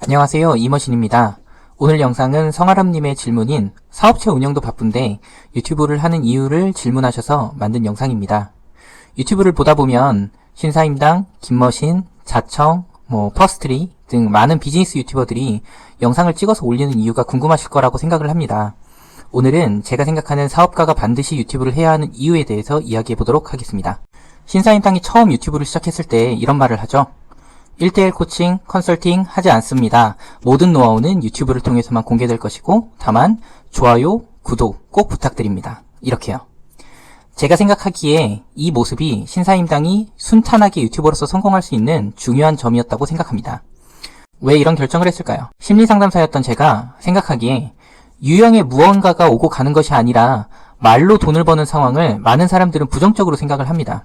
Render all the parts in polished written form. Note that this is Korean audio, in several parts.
안녕하세요, 이머신입니다. 오늘 영상은 성아람님의 질문인 사업체 운영도 바쁜데 유튜브를 하는 이유를 질문하셔서 만든 영상입니다. 유튜브를 보다 보면 신사임당, 김머신, 자청, 퍼스트리 등 많은 비즈니스 유튜버들이 영상을 찍어서 올리는 이유가 궁금하실 거라고 생각을 합니다. 오늘은 제가 생각하는 사업가가 반드시 유튜브를 해야 하는 이유에 대해서 이야기해 보도록 하겠습니다. 신사임당이 처음 유튜브를 시작했을 때 이런 말을 하죠. 1대1 코칭, 컨설팅 하지 않습니다. 모든 노하우는 유튜브를 통해서만 공개될 것이고 다만 좋아요, 구독 꼭 부탁드립니다. 이렇게요. 제가 생각하기에 이 모습이 신사임당이 순탄하게 유튜버로서 성공할 수 있는 중요한 점이었다고 생각합니다. 왜 이런 결정을 했을까요? 심리상담사였던 제가 생각하기에 유형의 무언가가 오고 가는 것이 아니라 말로 돈을 버는 상황을 많은 사람들은 부정적으로 생각을 합니다.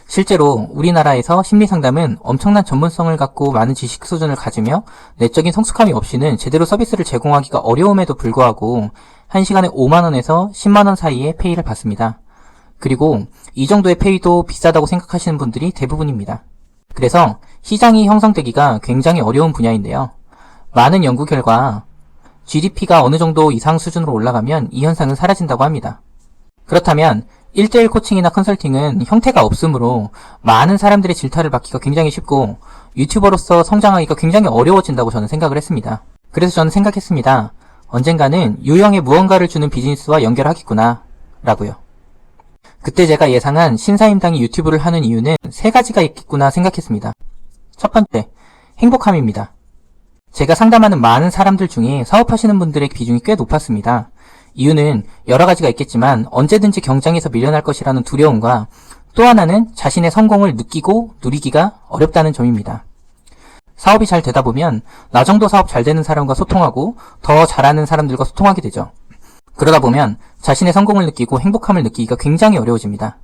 실제로 우리나라에서 심리상담은 엄청난 전문성을 갖고 많은 지식 수준을 가지며 내적인 성숙함이 없이는 제대로 서비스를 제공하기가 어려움에도 불구하고 1시간에 5만원에서 10만원 사이의 페이를 받습니다. 그리고 이 정도의 페이도 비싸다고 생각하시는 분들이 대부분입니다. 그래서 시장이 형성되기가 굉장히 어려운 분야인데요. 많은 연구 결과 GDP가 어느 정도 이상 수준으로 올라가면 이 현상은 사라진다고 합니다. 그렇다면 1대1 코칭이나 컨설팅은 형태가 없으므로 많은 사람들의 질타를 받기가 굉장히 쉽고 유튜버로서 성장하기가 굉장히 어려워진다고 저는 생각을 했습니다. 그래서 저는 생각했습니다. 언젠가는 유형의 무언가를 주는 비즈니스와 연결하겠구나 라고요. 그때 제가 예상한 신사임당이 유튜브를 하는 이유는 3가지가 있겠구나 생각했습니다. 첫 번째, 행복함입니다. 제가 상담하는 많은 사람들 중에 사업하시는 분들의 비중이 꽤 높았습니다. 이유는 여러 가지가 있겠지만 언제든지 경쟁에서 밀려날 것이라는 두려움과 또 하나는 자신의 성공을 느끼고 누리기가 어렵다는 점입니다. 사업이 잘 되다 보면 나 정도 사업 잘 되는 사람과 소통하고 더 잘하는 사람들과 소통하게 되죠. 그러다 보면 자신의 성공을 느끼고 행복함을 느끼기가 굉장히 어려워집니다.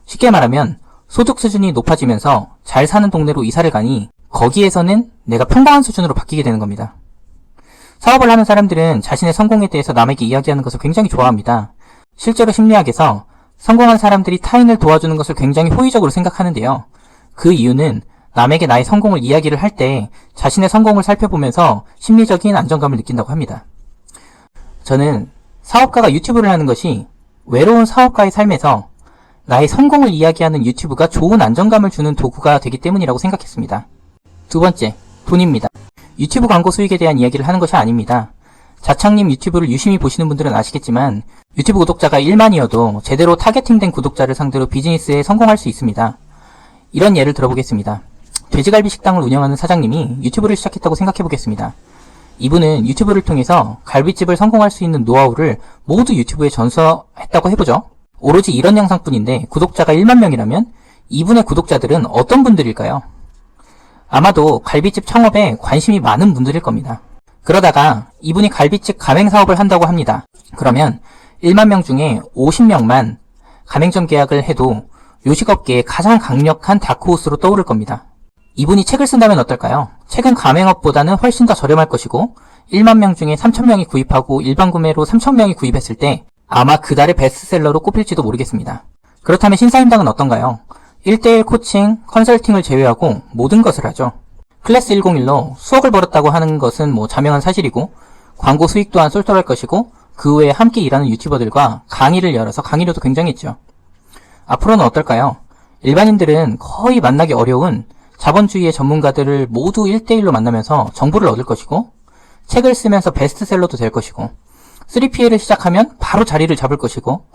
쉽게 말하면 소득 수준이 높아지면서 잘 사는 동네로 이사를 가니 거기에서는 내가 평범한 수준으로 바뀌게 되는 겁니다. 사업을 하는 사람들은 자신의 성공에 대해서 남에게 이야기하는 것을 굉장히 좋아합니다. 실제로 심리학에서 성공한 사람들이 타인을 도와주는 것을 굉장히 호의적으로 생각하는데요. 그 이유는 남에게 나의 성공을 이야기를 할 때 자신의 성공을 살펴보면서 심리적인 안정감을 느낀다고 합니다. 저는 사업가가 유튜브를 하는 것이 외로운 사업가의 삶에서 나의 성공을 이야기하는 유튜브가 좋은 안정감을 주는 도구가 되기 때문이라고 생각했습니다. 두 번째, 돈입니다. 유튜브 광고 수익에 대한 이야기를 하는 것이 아닙니다. 자창님 유튜브를 유심히 보시는 분들은 아시겠지만 유튜브 구독자가 1만이어도 제대로 타겟팅된 구독자를 상대로 비즈니스에 성공할 수 있습니다. 이런 예를 들어보겠습니다. 돼지갈비 식당을 운영하는 사장님이 유튜브를 시작했다고 생각해보겠습니다. 이분은 유튜브를 통해서 갈비집을 성공할 수 있는 노하우를 모두 유튜브에 전수했다고 해보죠. 오로지 이런 영상뿐인데 구독자가 1만 명이라면 이분의 구독자들은 어떤 분들일까요? 아마도 갈비집 창업에 관심이 많은 분들일 겁니다. 그러다가 이분이 갈비집 가맹 사업을 한다고 합니다. 그러면 1만 명 중에 50명만 가맹점 계약을 해도 요식업계의 가장 강력한 다크호스로 떠오를 겁니다. 이분이 책을 쓴다면 어떨까요? 책은 가맹업보다는 훨씬 더 저렴할 것이고 1만 명 중에 3,000명이 구입하고 일반 구매로 3,000명이 구입했을 때 아마 그달의 베스트셀러로 꼽힐지도 모르겠습니다. 그렇다면 신사임당은 어떤가요? 1대1 코칭, 컨설팅을 제외하고 모든 것을 하죠. 클래스 101로 수억을 벌었다고 하는 것은 자명한 사실이고 광고 수익 또한 쏠쏠할 것이고 그 외에 함께 일하는 유튜버들과 강의를 열어서 강의료도 굉장했죠. 앞으로는 어떨까요? 일반인들은 거의 만나기 어려운 자본주의의 전문가들을 모두 1대1로 만나면서 정보를 얻을 것이고 책을 쓰면서 베스트셀러도 될 것이고 3PL을 시작하면 바로 자리를 잡을 것이고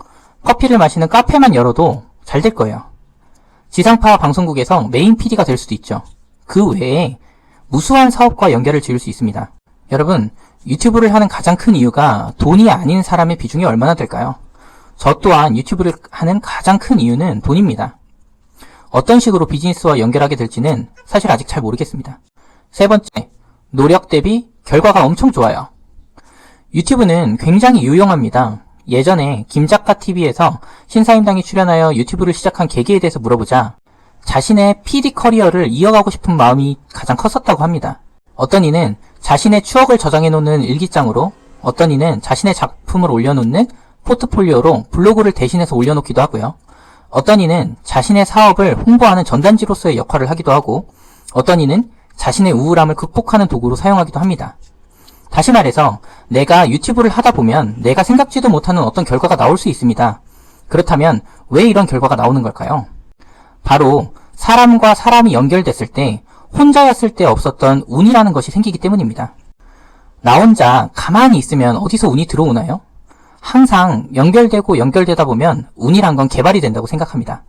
커피를 마시는 카페만 열어도 잘 될 거예요. 지상파 방송국에서 메인 PD가 될 수도 있죠. 그 외에 무수한 사업과 연결을 지을 수 있습니다. 여러분, 유튜브를 하는 가장 큰 이유가 돈이 아닌 사람의 비중이 얼마나 될까요? 저 또한 유튜브를 하는 가장 큰 이유는 돈입니다. 어떤 식으로 비즈니스와 연결하게 될지는 사실 아직 잘 모르겠습니다. 세 번째, 노력 대비 결과가 엄청 좋아요. 유튜브는 굉장히 유용합니다. 예전에 김작가TV에서 신사임당이 출연하여 유튜브를 시작한 계기에 대해서 물어보자 자신의 PD 커리어를 이어가고 싶은 마음이 가장 컸었다고 합니다. 어떤 이는 자신의 추억을 저장해놓는 일기장으로, 어떤 이는 자신의 작품을 올려놓는 포트폴리오로 블로그를 대신해서 올려놓기도 하고요. 어떤 이는 자신의 사업을 홍보하는 전단지로서의 역할을 하기도 하고, 어떤 이는 자신의 우울함을 극복하는 도구로 사용하기도 합니다. 다시 말해서 내가 유튜브를 하다 보면 내가 생각지도 못하는 어떤 결과가 나올 수 있습니다. 그렇다면 왜 이런 결과가 나오는 걸까요? 바로 사람과 사람이 연결됐을 때 혼자였을 때 없었던 운이라는 것이 생기기 때문입니다. 나 혼자 가만히 있으면 어디서 운이 들어오나요? 항상 연결되다 보면 운이란 건 개발이 된다고 생각합니다.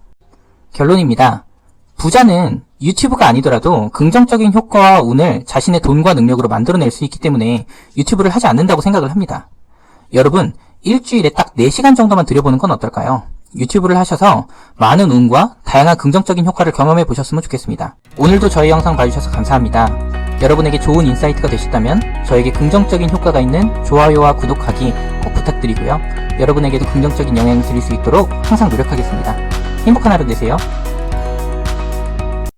결론입니다. 부자는 유튜브가 아니더라도 긍정적인 효과와 운을 자신의 돈과 능력으로 만들어낼 수 있기 때문에 유튜브를 하지 않는다고 생각을 합니다. 여러분, 일주일에 딱 4시간 정도만 들여보는 건 어떨까요? 유튜브를 하셔서 많은 운과 다양한 긍정적인 효과를 경험해 보셨으면 좋겠습니다. 오늘도 저희 영상 봐주셔서 감사합니다. 여러분에게 좋은 인사이트가 되셨다면 저에게 긍정적인 효과가 있는 좋아요와 구독하기 꼭 부탁드리고요. 여러분에게도 긍정적인 영향을 드릴 수 있도록 항상 노력하겠습니다. 행복한 하루 되세요.